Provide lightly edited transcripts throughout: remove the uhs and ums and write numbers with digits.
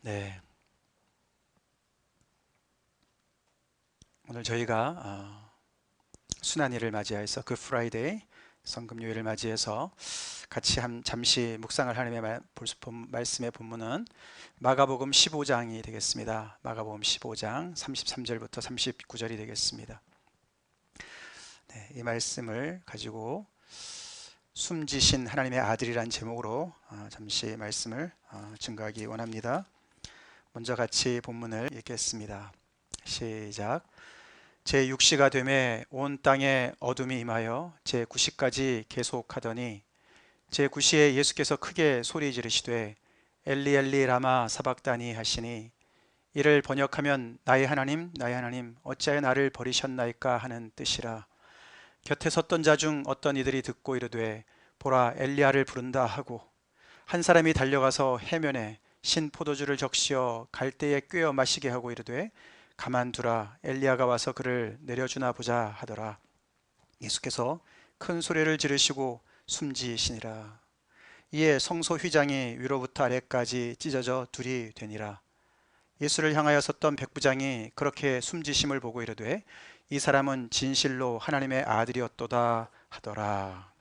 네, 오늘 저희가 순환일을 맞이해서 그 프라이데이 성금요일을 맞이해서 같이 잠시 묵상을 하려면 말씀의 본문은 마가복음 15장이 되겠습니다. 마가복음 15장 33절부터 39절이 되겠습니다. 네, 이 말씀을 가지고 숨지신 하나님의 아들이란 제목으로 잠시 말씀을 증거하기 원합니다. 먼저 같이 본문을 읽겠습니다. 시작. 제6시가 되매 온 땅에 어둠이 임하여 제9시까지 계속하더니 제9시에 예수께서 크게 소리 지르시되 엘리 엘리 라마 사박다니 하시니 이를 번역하면 나의 하나님 나의 하나님 어찌하여 나를 버리셨나이까 하는 뜻이라. 곁에 섰던 자 중 어떤 이들이 듣고 이르되 보라 엘리야를 부른다 하고 한 사람이 달려가서 해면에 신 포도주를 적시어 갈대에 꿰어 마시게 하고 이르되 가만두라 엘리야가 와서 그를 내려주나 보자 하더라. 예수께서 큰 소리를 지르시고 숨지시니라. 이에 성소 휘장이 위로부터 아래까지 찢어져 둘이 되니라. 예수를 향하여 섰던 백부장이 그렇게 숨지심을 보고 이르되 이 사람은 진실로 하나님의 아들이었도다 하더라.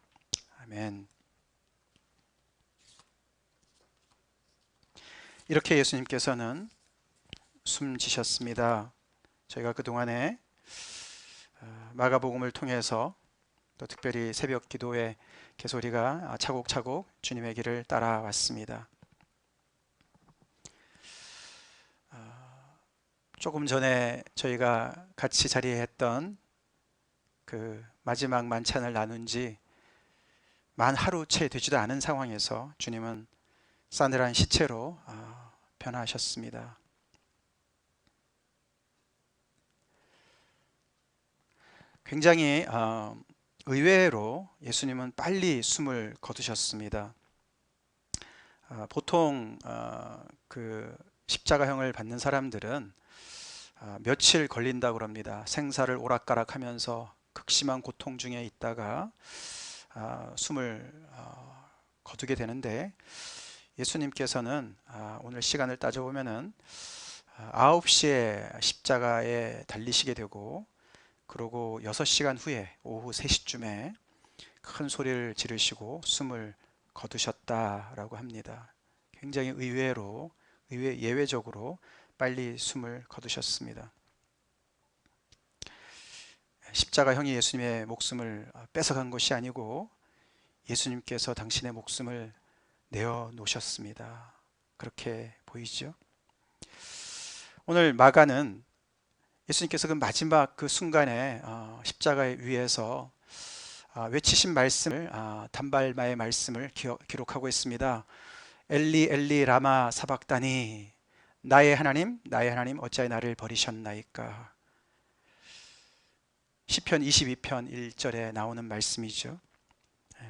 아멘. 이렇게 예수님께서는 숨지셨습니다. 저희가 그동안에 마가복음을 통해서 또 특별히 새벽 기도의 개소리가 차곡차곡 주님의 길을 따라왔습니다. 조금 전에 저희가 같이 자리했던 그 마지막 만찬을 나눈 지 만 하루 채 되지도 않은 상황에서 주님은 싸늘한 시체로 변화하셨습니다. 굉장히 의외로 예수님은 빨리 숨을 거두셨습니다. 보통 그 십자가형을 받는 사람들은 며칠 걸린다고 합니다. 생사를 오락가락하면서 극심한 고통 중에 있다가 숨을 거두게 되는데 예수님께서는 오늘 시간을 따져보면은 9시에 십자가에 달리시게 되고 그러고 6시간 후에 오후 3시쯤에 큰 소리를 지르시고 숨을 거두셨다라고 합니다. 굉장히 예외적으로 빨리 숨을 거두셨습니다. 십자가형이 예수님의 목숨을 뺏어간 것이 아니고 예수님께서 당신의 목숨을 내어 놓으셨습니다. 그렇게 보이죠? 오늘 마가는 예수님께서 그 마지막 그 순간에 십자가 위에서 외치신 말씀을 단발마의 말씀을 기록하고 있습니다. 엘리 엘리 라마 사박다니 나의 하나님 어찌하여 나를 버리셨나이까. 시편 22편 1절에 나오는 말씀이죠.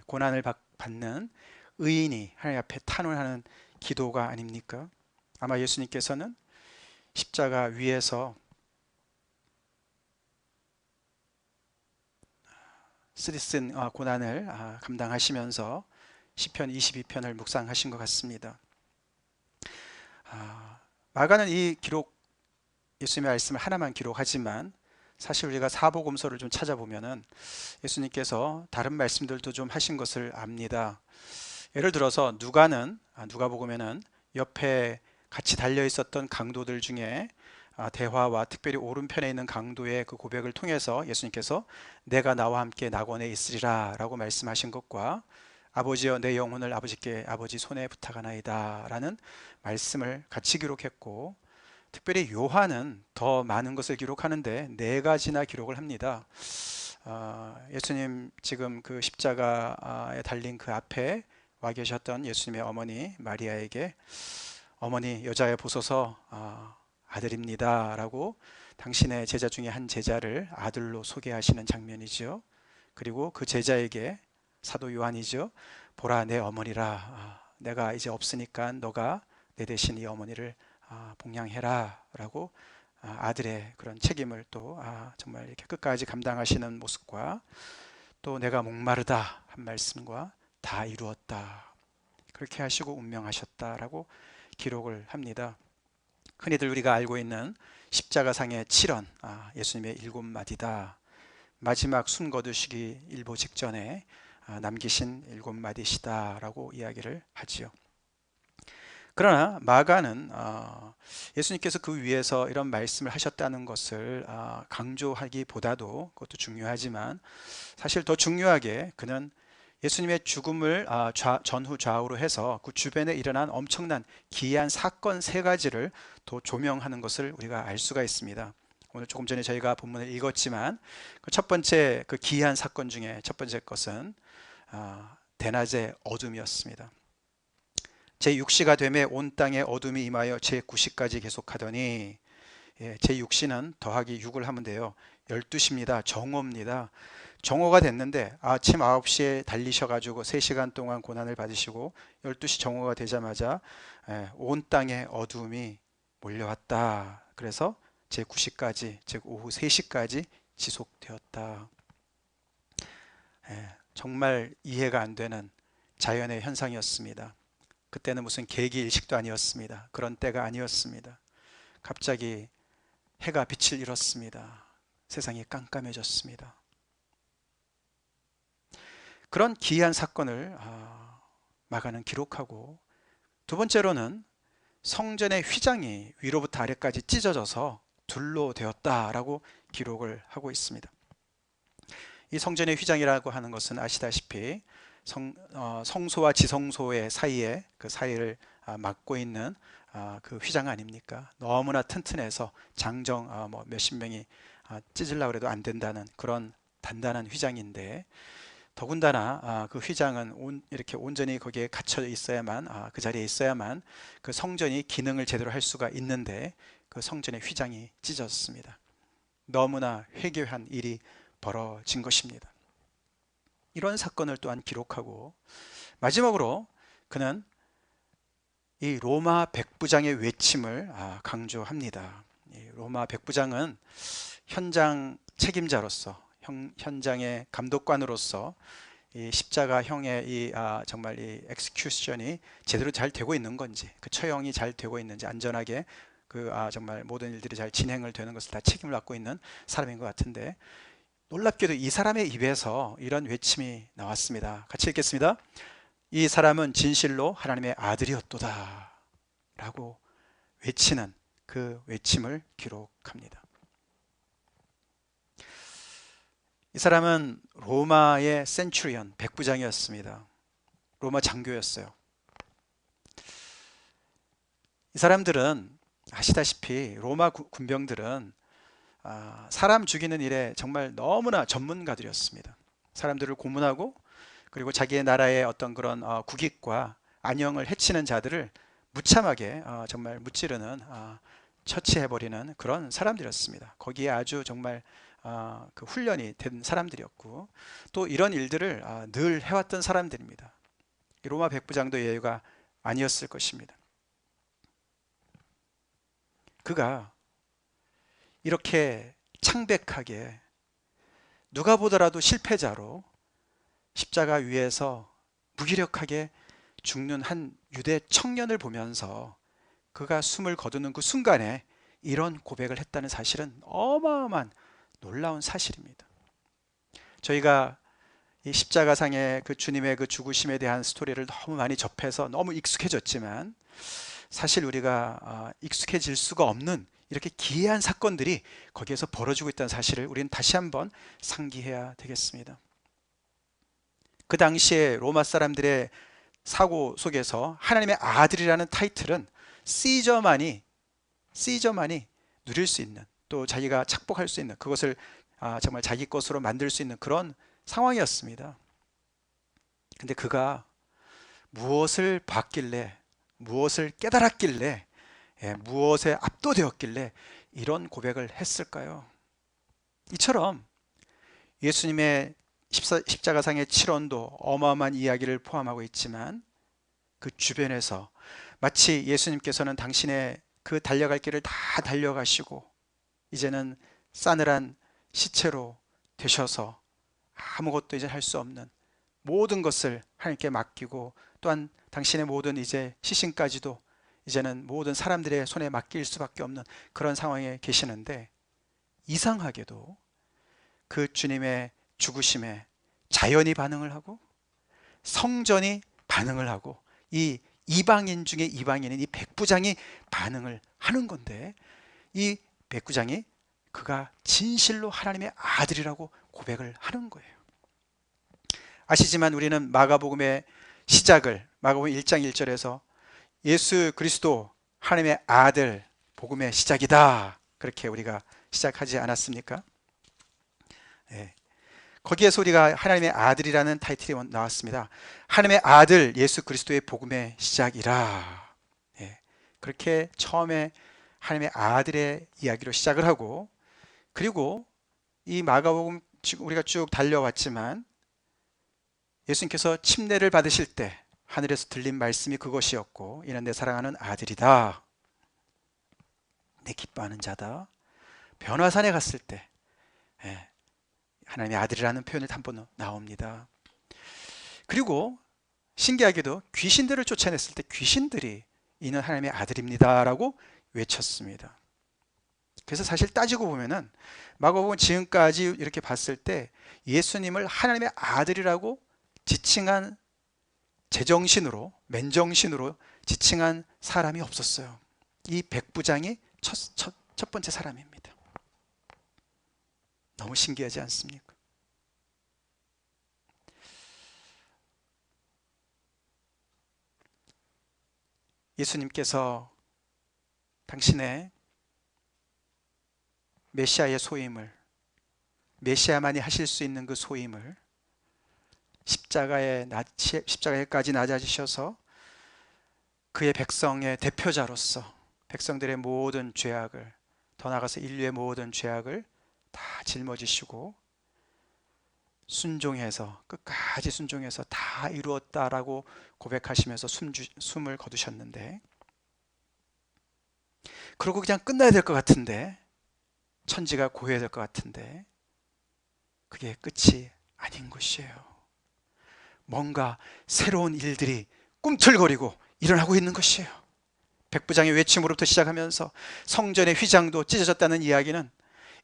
고난을 받는 의인이 하나님 앞에 탄원하는 기도가 아닙니까? 아마 예수님께서는 십자가 위에서 쓰디쓴 고난을 감당하시면서 시편 22편을 묵상하신 것 같습니다. 마가는 이 기록, 예수님의 말씀을 하나만 기록하지만 사실 우리가 사복음서를 좀 찾아보면은 예수님께서 다른 말씀들도 좀 하신 것을 압니다. 예를 들어서 누가복음에는 옆에 같이 달려 있었던 강도들 중에 대화와 특별히 오른편에 있는 강도의 그 고백을 통해서 예수님께서 내가 나와 함께 낙원에 있으리라 라고 말씀하신 것과 아버지여 내 영혼을 아버지 손에 부탁하나이다 라는 말씀을 같이 기록했고, 특별히 요한은 더 많은 것을 기록하는데 4가지나 기록을 합니다. 예수님 지금 그 십자가에 달린 그 앞에 와 계셨던 예수님의 어머니 마리아에게 어머니 여자여 보소서 아들입니다 라고 당신의 제자 중에 한 제자를 아들로 소개하시는 장면이죠. 그리고 그 제자에게 사도 요한이죠. 보라 내 어머니라. 내가 이제 없으니까 너가 내 대신 이 어머니를 봉양해라 라고 아들의 그런 책임을 또 정말 이렇게 끝까지 감당하시는 모습과 또 내가 목마르다 한 말씀과 다 이루었다 그렇게 하시고 운명하셨다라고 기록을 합니다. 흔히들 우리가 알고 있는 십자가상의 7언, 예수님의 7마디다. 마지막 숨 거두시기 일보 직전에 남기신 7마디시다 라고 이야기를 하지요. 그러나 마가는 예수님께서 그 위에서 이런 말씀을 하셨다는 것을 강조하기보다도, 그것도 중요하지만 사실 더 중요하게 그는 예수님의 죽음을 전후 좌우로 해서 그 주변에 일어난 엄청난 기이한 사건 세 가지를 더 조명하는 것을 우리가 알 수가 있습니다. 오늘 조금 전에 저희가 본문을 읽었지만 그 첫 번째 그 기이한 사건 중에 첫 번째 것은 대낮의 어둠이었습니다. 제6시가 되매 온 땅에 어둠이 임하여 제9시까지 계속하더니, 제6시는 더하기 6을 하면 돼요. 12시입니다. 정오입니다. 정오가 됐는데 아침 9시에 달리셔가지고 3시간 동안 고난을 받으시고 12시 정오가 되자마자 온 땅에 어둠이 몰려왔다. 그래서 제9시까지, 즉 오후 3시까지 지속되었다. 정말 이해가 안 되는 자연의 현상이었습니다. 그때는 무슨 계기 일식도 아니었습니다. 그런 때가 아니었습니다. 갑자기 해가 빛을 잃었습니다. 세상이 깜깜해졌습니다. 그런 기이한 사건을 마가는 기록하고, 두 번째로는 성전의 휘장이 위로부터 아래까지 찢어져서 둘로 되었다라고 기록을 하고 있습니다. 이 성전의 휘장이라고 하는 것은 아시다시피 성소와 지성소의 사이에 그 사이를 막고 있는 그 휘장 아닙니까? 너무나 튼튼해서 장정 몇십 명이 찢으려고 해도 안 된다는 그런 단단한 휘장인데, 더군다나 그 휘장은 이렇게 온전히 거기에 갇혀 있어야만, 그 자리에 있어야만 그 성전이 기능을 제대로 할 수가 있는데, 그 성전의 휘장이 찢어졌습니다. 너무나 회개한 일이 벌어진 것입니다. 이런 사건을 또한 기록하고, 마지막으로 그는 이 로마 백부장의 외침을 강조합니다. 이 로마 백부장은 현장 책임자로서, 현장의 감독관으로서 이 십자가형의 정말 이 엑스큐션이 제대로 잘 되고 있는 건지, 그 처형이 잘 되고 있는지, 안전하게 정말 모든 일들이 잘 진행을 되는 것을 다 책임을 맡고 있는 사람인 것 같은데, 놀랍게도 이 사람의 입에서 이런 외침이 나왔습니다. 같이 읽겠습니다. 이 사람은 진실로 하나님의 아들이었도다 라고 외치는 그 외침을 기록합니다. 이 사람은 로마의 센츄리언, 백부장이었습니다. 로마 장교였어요. 이 사람들은 아시다시피 로마 군병들은 사람 죽이는 일에 정말 너무나 전문가들이었습니다. 사람들을 고문하고, 그리고 자기의 나라의 어떤 그런 국익과 안영을 해치는 자들을 무참하게 정말 무찌르는, 처치해버리는 그런 사람들이었습니다. 거기에 아주 정말 그 훈련이 된 사람들이었고, 또 이런 일들을 늘 해왔던 사람들입니다. 이 로마 백부장도 예외가 아니었을 것입니다. 그가 이렇게 창백하게 누가 보더라도 실패자로 십자가 위에서 무기력하게 죽는 한 유대 청년을 보면서 그가 숨을 거두는 그 순간에 이런 고백을 했다는 사실은 어마어마한 놀라운 사실입니다. 저희가 이 십자가상의 그 주님의 그 죽으심에 대한 스토리를 너무 많이 접해서 너무 익숙해졌지만, 사실 우리가 익숙해질 수가 없는 이렇게 기이한 사건들이 거기에서 벌어지고 있다는 사실을 우리는 다시 한번 상기해야 되겠습니다. 그 당시에 로마 사람들의 사고 속에서 하나님의 아들이라는 타이틀은 시저만이 누릴 수 있는, 또 자기가 착복할 수 있는, 그것을 정말 자기 것으로 만들 수 있는 그런 상황이었습니다. 근데 그가 무엇을 봤길래, 무엇을 깨달았길래, 무엇에 압도되었길래 이런 고백을 했을까요? 이처럼 예수님의 십자가상의 7원도 어마어마한 이야기를 포함하고 있지만, 그 주변에서 마치 예수님께서는 당신의 그 달려갈 길을 다 달려가시고 이제는 싸늘한 시체로 되셔서 아무것도 이제 할 수 없는, 모든 것을 하나님께 맡기고, 또한 당신의 모든 이제 시신까지도 이제는 모든 사람들의 손에 맡길 수밖에 없는 그런 상황에 계시는데, 이상하게도 그 주님의 죽으심에 자연이 반응을 하고 성전이 반응을 하고 이 이방인 중에 이방인인 이 백부장이 반응을 하는 건데, 이 백부장이 그가 진실로 하나님의 아들이라고 고백을 하는 거예요. 아시지만 우리는 마가복음의 시작을 마가복음 1장 1절에서 예수 그리스도 하나님의 아들 복음의 시작이다, 그렇게 우리가 시작하지 않았습니까? 네. 거기에서 우리가 하나님의 아들이라는 타이틀이 나왔습니다. 하나님의 아들 예수 그리스도의 복음의 시작이라. 네. 그렇게 처음에 하나님의 아들의 이야기로 시작을 하고, 그리고 이 마가복음 지금 우리가 쭉 달려왔지만 예수님께서 침례를 받으실 때 하늘에서 들린 말씀이 그것이었고, 이는 내 사랑하는 아들이다, 내 기뻐하는 자다. 변화산에 갔을 때 하나님의 아들이라는 표현이 한 번 나옵니다. 그리고 신기하게도 귀신들을 쫓아냈을 때 귀신들이 이는 하나님의 아들입니다 라고 외쳤습니다. 그래서 사실 따지고 보면은 마가복음 지금까지 이렇게 봤을 때 예수님을 하나님의 아들이라고 지칭한, 제정신으로 맨정신으로 지칭한 사람이 없었어요. 이 백부장이 첫 번째 사람입니다. 너무 신기하지 않습니까? 예수님께서 당신의 메시아의 소임을, 메시아만이 하실 수 있는 그 소임을 십자가에까지 낮아지셔서 그의 백성의 대표자로서 백성들의 모든 죄악을, 더 나아가서 인류의 모든 죄악을 다 짊어지시고 순종해서, 끝까지 순종해서 다 이루었다라고 고백하시면서 숨을 거두셨는데, 그러고 그냥 끝나야 될 것 같은데, 천지가 고해야 될 것 같은데 그게 끝이 아닌 것이에요. 뭔가 새로운 일들이 꿈틀거리고 일어나고 있는 것이에요. 백부장의 외침으로부터 시작하면서 성전의 휘장도 찢어졌다는 이야기는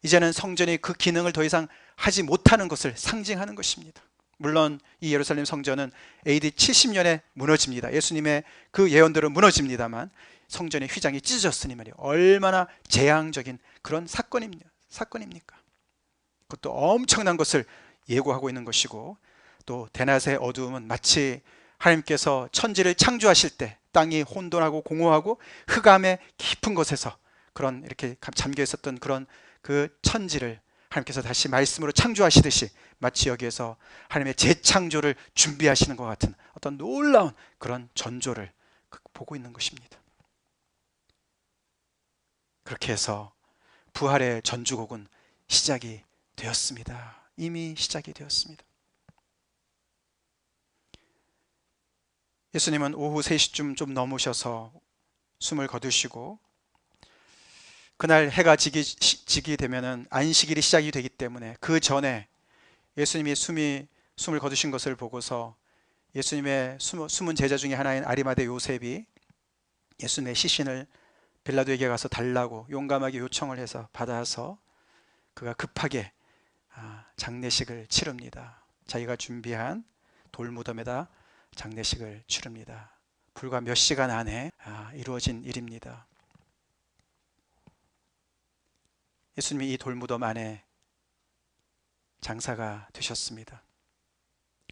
이제는 성전이 그 기능을 더 이상 하지 못하는 것을 상징하는 것입니다. 물론 이 예루살렘 성전은 AD 70년에 무너집니다. 예수님의 그 예언대로 무너집니다만 성전의 휘장이 찢어졌으니 말이에요. 얼마나 재앙적인 그런 사건입니까? 그것도 엄청난 것을 예고하고 있는 것이고, 또 대낮의 어두움은 마치 하나님께서 천지를 창조하실 때 땅이 혼돈하고 공허하고 흑암의 깊은 곳에서 그런 이렇게 잠겨 있었던 그런 그 천지를 하나님께서 다시 말씀으로 창조하시듯이 마치 여기에서 하나님의 재창조를 준비하시는 것 같은 어떤 놀라운 그런 전조를 보고 있는 것입니다. 그렇게 해서 부활의 전주곡은 시작이 되었습니다. 이미 시작이 되었습니다. 예수님은 오후 3시쯤 좀 넘으셔서 숨을 거두시고, 그날 해가 지게 되면은 안식일이 시작이 되기 때문에 그 전에 예수님이 숨을 거두신 것을 보고서 예수님의 숨은 제자 중에 하나인 아리마대 요셉이 예수님의 시신을 빌라도에게 가서 달라고 용감하게 요청을 해서 받아서 그가 급하게 장례식을 치릅니다. 자기가 준비한 돌무덤에다 장례식을 치릅니다. 불과 몇 시간 안에 이루어진 일입니다. 예수님이 이 돌무덤 안에 장사가 되셨습니다.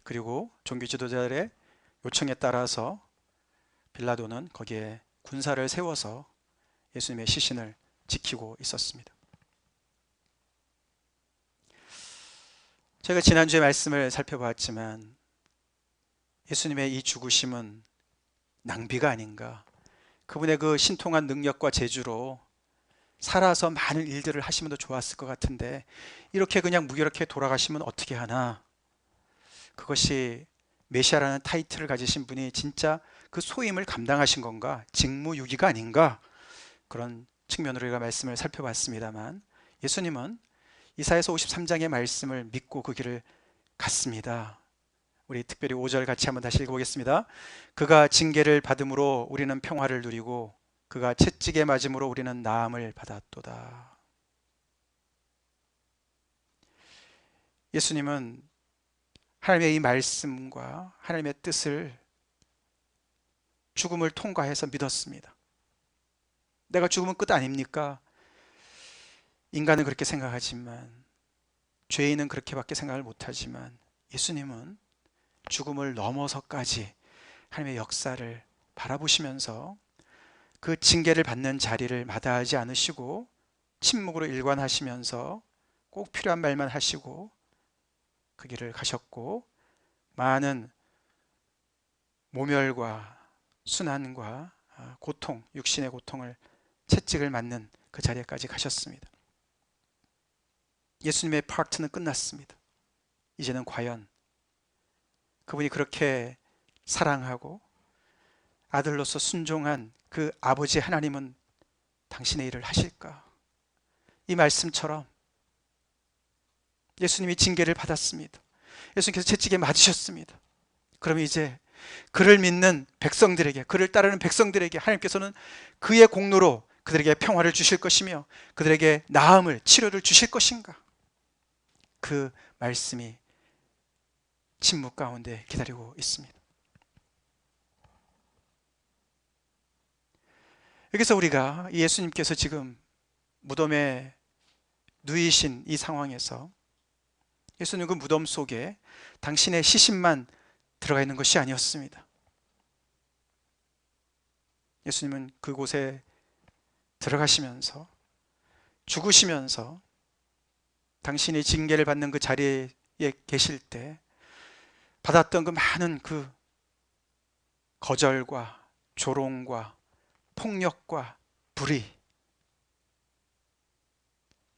그리고 종교 지도자들의 요청에 따라서 빌라도는 거기에 군사를 세워서 예수님의 시신을 지키고 있었습니다. 제가 지난주에 말씀을 살펴보았지만 예수님의 이 죽으심은 낭비가 아닌가, 그분의 그 신통한 능력과 재주로 살아서 많은 일들을 하시면 더 좋았을 것 같은데 이렇게 그냥 무기력하게 돌아가시면 어떻게 하나, 그것이 메시아라는 타이틀을 가지신 분이 진짜 그 소임을 감당하신 건가, 직무유기가 아닌가, 그런 측면으로 우리가 말씀을 살펴봤습니다만 예수님은 이사야서 53장의 말씀을 믿고 그 길을 갔습니다. 우리 특별히 5절 같이 한번 다시 읽어보겠습니다. 그가 징계를 받음으로 우리는 평화를 누리고 그가 채찍에 맞음으로 우리는 나음을 받았도다. 예수님은 하나님의 이 말씀과 하나님의 뜻을 죽음을 통과해서 믿었습니다. 내가 죽으면 끝 아닙니까? 인간은 그렇게 생각하지만, 죄인은 그렇게밖에 생각을 못하지만, 예수님은 죽음을 넘어서까지 하나님의 역사를 바라보시면서 그 징계를 받는 자리를 마다하지 않으시고 침묵으로 일관하시면서 꼭 필요한 말만 하시고 그 길을 가셨고, 많은 모멸과 순환과 고통, 육신의 고통을, 채찍을 맞는 그 자리에까지 가셨습니다. 예수님의 파트는 끝났습니다. 이제는 과연 그분이 그렇게 사랑하고 아들로서 순종한 그 아버지 하나님은 당신의 일을 하실까? 이 말씀처럼 예수님이 징계를 받았습니다. 예수님께서 채찍에 맞으셨습니다. 그러면 이제 그를 믿는 백성들에게, 그를 따르는 백성들에게 하나님께서는 그의 공로로 그들에게 평화를 주실 것이며 그들에게 나음을, 치료를 주실 것인가? 그 말씀이 침묵 가운데 기다리고 있습니다. 여기서 우리가 예수님께서 지금 무덤에 누이신 이 상황에서 예수님 그 무덤 속에 당신의 시신만 들어가 있는 것이 아니었습니다. 예수님은 그곳에 들어가시면서 죽으시면서 당신이 징계를 받는 그 자리에 계실 때 받았던 그 많은 그 거절과 조롱과 폭력과 불의,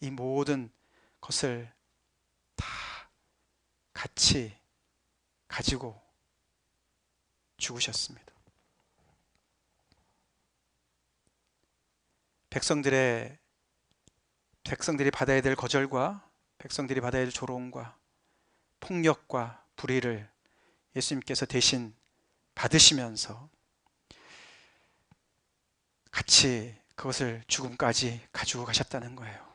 이 모든 것을 다 같이 가지고 죽으셨습니다. 백성들이 받아야 될 거절과 백성들이 받아야 될 조롱과 폭력과 불의를 예수님께서 대신 받으시면서 같이 그것을 죽음까지 가지고 가셨다는 거예요.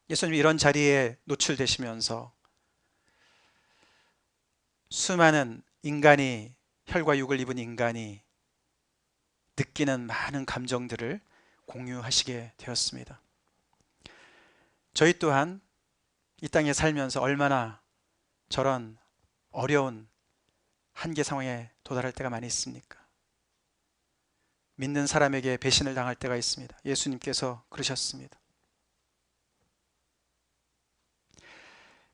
예수님이 이런 자리에 노출되시면서 수많은 인간이, 혈과 육을 입은 인간이 느끼는 많은 감정들을 공유하시게 되었습니다. 저희 또한 이 땅에 살면서 얼마나 저런 어려운 한계 상황에 도달할 때가 많이 있습니까? 믿는 사람에게 배신을 당할 때가 있습니다. 예수님께서 그러셨습니다.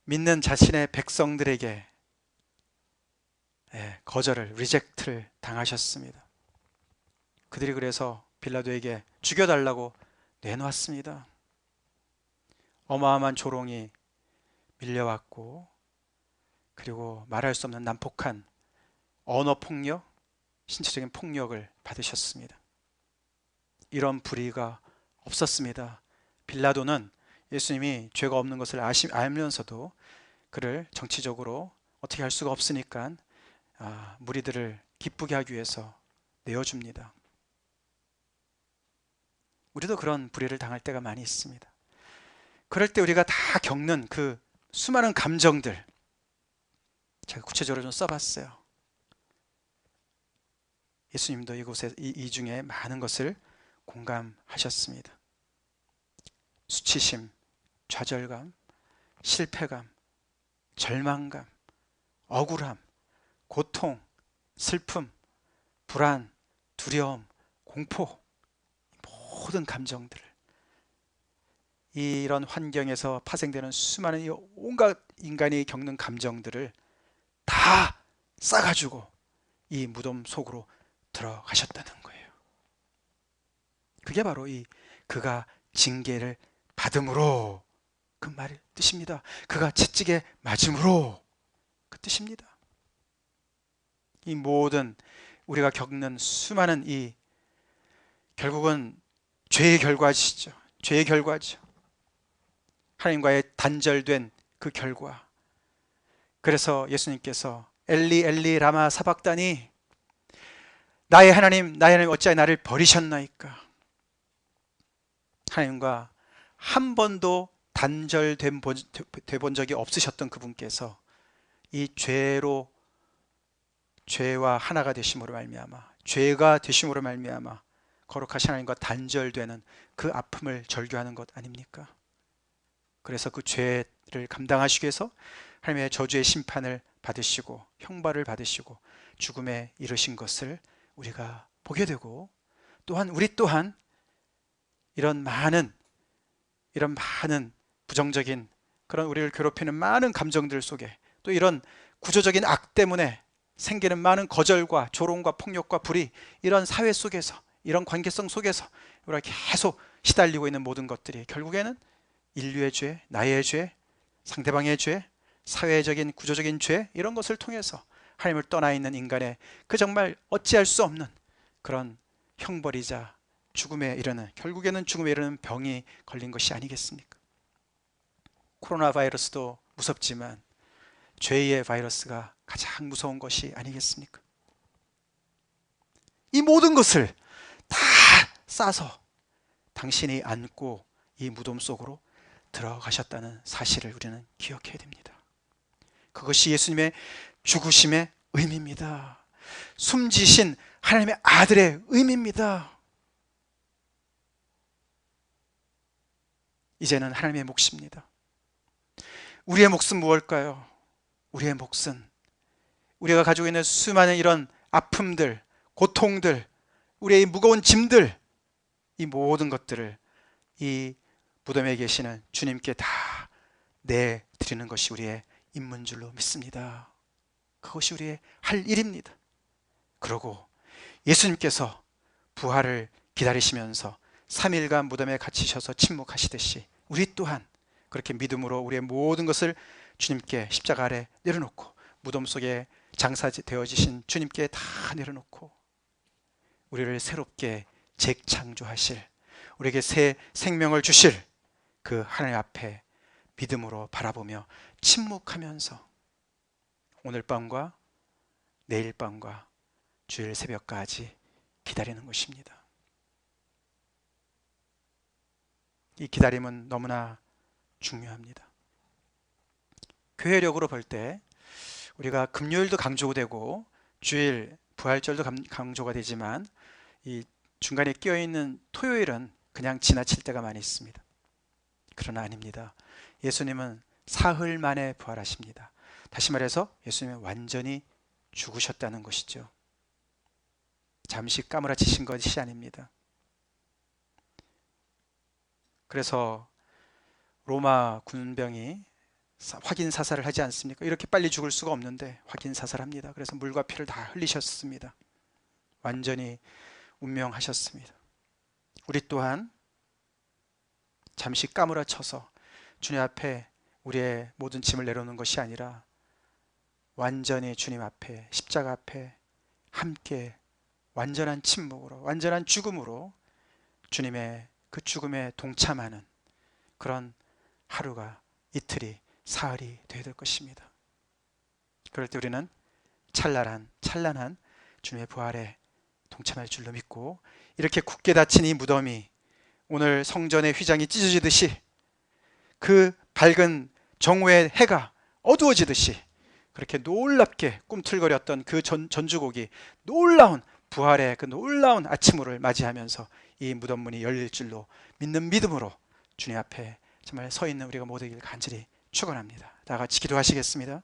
믿는 자신의 백성들에게 거절을, 리젝트를 당하셨습니다. 그들이 그래서 빌라도에게 죽여달라고 내놓았습니다. 어마어마한 조롱이 밀려왔고, 그리고 말할 수 없는 난폭한 언어 폭력, 신체적인 폭력을 받으셨습니다. 이런 불의가 없었습니다. 빌라도는 예수님이 죄가 없는 것을 알면서도 그를 정치적으로 어떻게 할 수가 없으니까 무리들을 기쁘게 하기 위해서 내어줍니다. 우리도 그런 불의를 당할 때가 많이 있습니다. 그럴 때 우리가 다 겪는 그 수많은 감정들, 제가 구체적으로 좀 써봤어요. 예수님도 이곳에 이 중에 많은 것을 공감하셨습니다. 수치심, 좌절감, 실패감, 절망감, 억울함, 고통, 슬픔, 불안, 두려움, 공포, 모든 감정들을, 이런 환경에서 파생되는 수많은 온갖 인간이 겪는 감정들을 다 싸가지고 이 무덤 속으로 들어가셨다는 거예요. 그게 바로 그가 징계를 받음으로, 그 말의 뜻입니다. 그가 채찍에 맞음으로, 그 뜻입니다. 이 모든 우리가 겪는 수많은 결국은 죄의 결과지죠. 죄의 결과죠. 하나님과의 단절된 그 결과. 그래서 예수님께서 엘리 엘리 라마 사박다니, 나의 하나님 어찌하여 나를 버리셨나이까? 하나님과 한 번도 단절돼 본 적이 없으셨던 그분께서 이 죄와 하나가 되심으로 말미암아, 죄가 되심으로 말미암아 거룩하신 하나님과 단절되는 그 아픔을 절규하는 것 아닙니까? 그래서 그 죄를 감당하시기 위해서 하나님의 저주의 심판을 받으시고 형벌을 받으시고 죽음에 이르신 것을 우리가 보게 되고, 또한 우리 또한 이런 많은 부정적인 그런 우리를 괴롭히는 많은 감정들 속에, 또 이런 구조적인 악 때문에 생기는 많은 거절과 조롱과 폭력과 불의, 이런 사회 속에서, 이런 관계성 속에서 우리가 계속 시달리고 있는 모든 것들이 결국에는 인류의 죄, 나의 죄, 상대방의 죄, 사회적인 구조적인 죄, 이런 것을 통해서 하나님을 떠나 있는 인간의 그 정말 어찌할 수 없는 그런 형벌이자 죽음에 이르는, 결국에는 죽음에 이르는 병이 걸린 것이 아니겠습니까? 코로나 바이러스도 무섭지만 죄의 바이러스가 가장 무서운 것이 아니겠습니까? 이 모든 것을 다 싸서 당신이 안고 이 무덤 속으로 들어가셨다는 사실을 우리는 기억해야 됩니다. 그것이 예수님의 죽으심의 의미입니다. 숨지신 하나님의 아들의 의미입니다. 이제는 하나님의 몫입니다. 우리의 몫은 무엇일까요? 우리의 몫은 우리가 가지고 있는 수많은 이런 아픔들, 고통들, 우리의 무거운 짐들, 이 모든 것들을 이 무덤에 계시는 주님께 다 내드리는 것이 우리의 임무인 줄로 믿습니다. 그것이 우리의 할 일입니다. 그러고 예수님께서 부활을 기다리시면서 3일간 무덤에 갇히셔서 침묵하시듯이 우리 또한 그렇게 믿음으로 우리의 모든 것을 주님께 십자가 아래 내려놓고, 무덤 속에 장사되어지신 주님께 다 내려놓고, 우리를 새롭게 재창조하실, 우리에게 새 생명을 주실 그 하나님 앞에 믿음으로 바라보며 침묵하면서 오늘 밤과 내일 밤과 주일 새벽까지 기다리는 것입니다. 이 기다림은 너무나 중요합니다. 교회력으로 볼 때 우리가 금요일도 강조가 되고 주일 부활절도 강조가 되지만, 이 중간에 끼어있는 토요일은 그냥 지나칠 때가 많이 있습니다. 그러나 아닙니다. 예수님은 사흘 만에 부활하십니다. 다시 말해서 예수님은 완전히 죽으셨다는 것이죠. 잠시 까무라치신 것이 아닙니다. 그래서 로마 군병이 확인 사살을 하지 않습니까? 이렇게 빨리 죽을 수가 없는데 확인 사살합니다. 그래서 물과 피를 다 흘리셨습니다. 완전히 운명하셨습니다. 우리 또한 잠시 까무라쳐서 주님 앞에 우리의 모든 짐을 내려놓는 것이 아니라 완전히 주님 앞에, 십자가 앞에 함께 완전한 침묵으로, 완전한 죽음으로 주님의 그 죽음에 동참하는 그런 하루가, 이틀이, 사흘이 되어야 될 것입니다. 그럴 때 우리는 찬란한 주님의 부활에 동참할 줄로 믿고, 이렇게 굳게 닫힌 이 무덤이 오늘 성전의 휘장이 찢어지듯이, 그 밝은 정오의 해가 어두워지듯이, 그렇게 놀랍게 꿈틀거렸던 그 전주곡이 놀라운 부활의 그 놀라운 아침을 맞이하면서 이 무덤 문이 열릴 줄로 믿는 믿음으로 주님 앞에 정말 서 있는 우리가 모두 되길 간절히 축원합니다. 다 같이 기도하시겠습니다.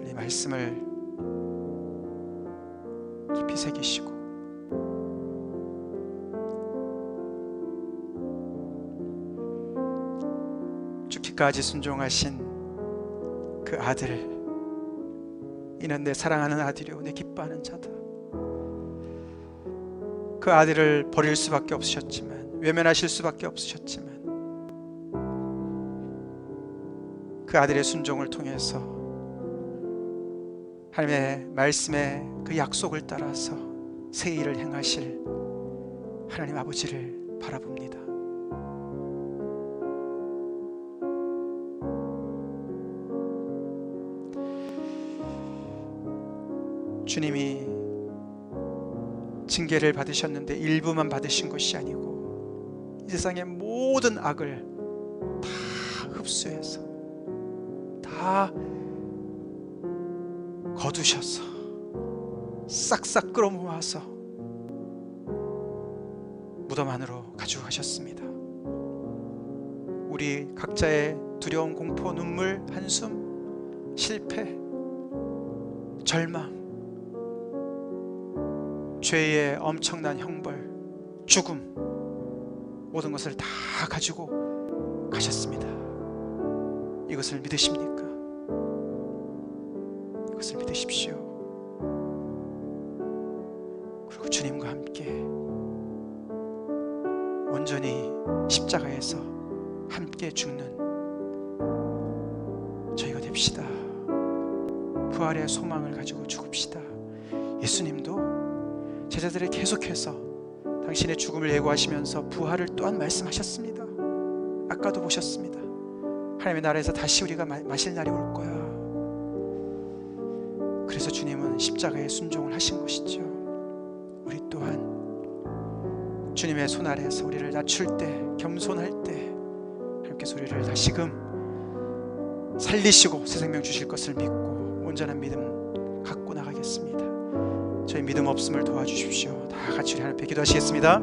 이 말씀을 깊이 새기시고 죽기까지 순종하신 그 아들, 이는 내 사랑하는 아들이요 내 기뻐하는 자다. 그 아들을 버릴 수밖에 없으셨지만, 외면하실 수밖에 없으셨지만, 그 아들의 순종을 통해서 하나님의 말씀의 그 약속을 따라서 새 일을 행하실 하나님 아버지를 바라봅니다. 주님이 징계를 받으셨는데 일부만 받으신 것이 아니고 이 세상의 모든 악을 다 흡수해서 다 거두셔서 싹싹 끌어모아서 무덤 안으로 가지고 가셨습니다. 우리 각자의 두려움, 공포, 눈물, 한숨, 실패, 절망, 죄의 엄청난 형벌, 죽음, 모든 것을 다 가지고 가셨습니다. 이것을 믿으십니까? 이것을 믿으십시오. 그리고 주님과 함께 온전히 십자가에서 함께 죽는 저희가 됩시다. 부활의 소망을 가지고 죽읍시다. 예수님도 제자들에게 계속해서 당신의 죽음을 예고하시면서 부활을 또한 말씀하셨습니다. 아까도 보셨습니다. 하나님의 나라에서 다시 우리가 마실 날이 올 거야. 그래서 주님은 십자가에 순종을 하신 것이죠. 우리 또한 주님의 손 아래에서 우리를 낮출 때, 겸손할 때 하나님께서 우리를 다시금 살리시고 새 생명 주실 것을 믿고 온전한 믿음 갖고 나가겠습니다. 저희 믿음 없음을 도와주십시오. 다 같이 우리 하나님 앞에 기도하시겠습니다.